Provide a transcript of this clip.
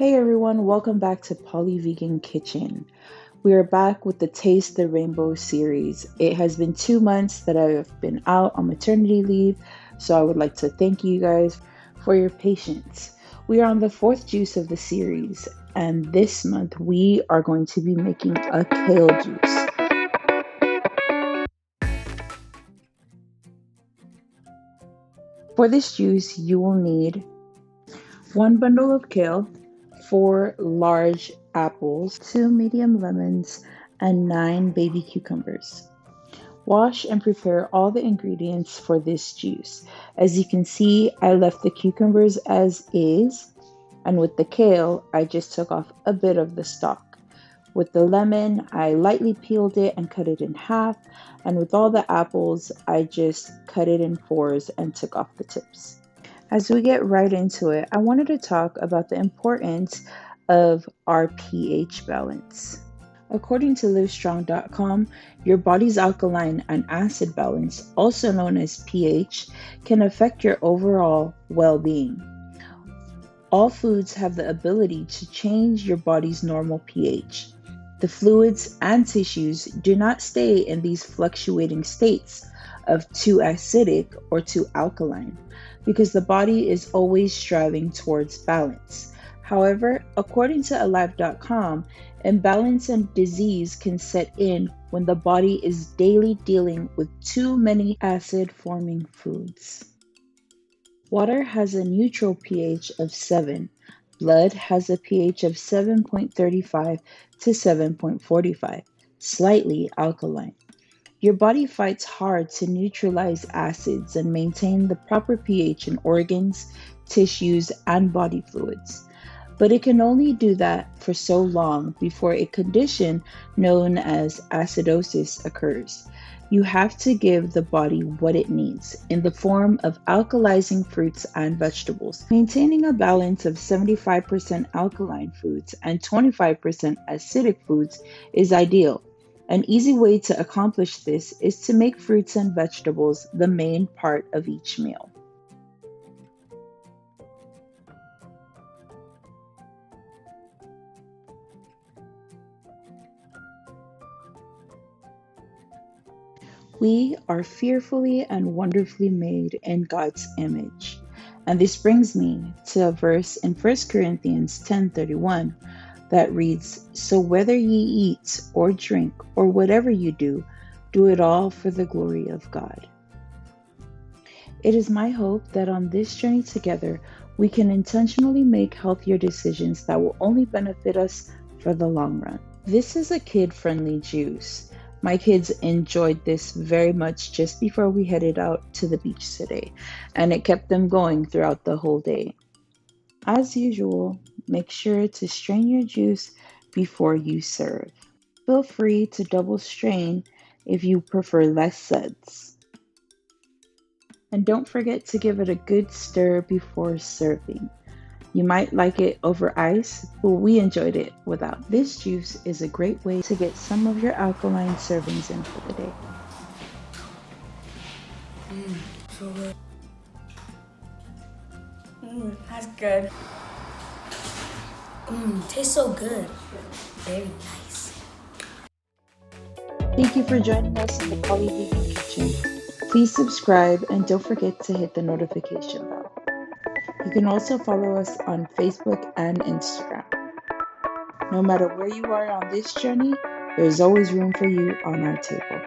Hey everyone, welcome back to Poly Vegan Kitchen. We are back with the Taste the Rainbow series. It has been 2 months that I've been out on maternity leave, so I would like to thank you guys for your patience. We are on the fourth juice of the series, and this month we are going to be making a kale juice. For this juice, you will need one bundle of kale, 4 large apples, 2 medium lemons, and 9 baby cucumbers. Wash and prepare all the ingredients for this juice. As you can see, I left the cucumbers as is, and with the kale, I just took off a bit of the stalk. With the lemon, I lightly peeled it and cut it in half, and with all the apples, I just cut it in fours and took off the tips. As we get right into it, I wanted to talk about the importance of our pH balance. According to livestrong.com, your body's alkaline and acid balance, also known as pH, can affect your overall well being. All foods have the ability to change your body's normal pH. The fluids and tissues do not stay in these fluctuating states of too acidic or too alkaline, because the body is always striving towards balance. However, according to Alive.com, imbalance and disease can set in when the body is daily dealing with too many acid forming foods. Water has a neutral pH of 7. Blood has a pH of 7.35 to 7.45, slightly alkaline. Your body fights hard to neutralize acids and maintain the proper pH in organs, tissues, and body fluids. But it can only do that for so long before a condition known as acidosis occurs. You have to give the body what it needs in the form of alkalizing fruits and vegetables. Maintaining a balance of 75% alkaline foods and 25% acidic foods is ideal. An easy way to accomplish this is to make fruits and vegetables the main part of each meal. We are fearfully and wonderfully made in God's image. And this brings me to a verse in 1 Corinthians 10:31 that reads, "So whether ye eat or drink or whatever you do it all for the glory of God." It is my hope that on this journey together, we can intentionally make healthier decisions that will only benefit us for the long run. This is a kid-friendly juice. My kids enjoyed this very much just before we headed out to the beach today, and it kept them going throughout the whole day. As usual, make sure to strain your juice before you serve. Feel free to double strain if you prefer less suds. And don't forget to give it a good stir before serving. You might like it over ice, but we enjoyed it without. This juice is a great way to get some of your alkaline servings in for the day. So good. That's good. Tastes so good. Very nice. Thank you for joining us in the Poly Vegan Kitchen. Please subscribe and don't forget to hit the notification bell. You can also follow us on Facebook and Instagram. No matter where you are on this journey, there's always room for you on our table.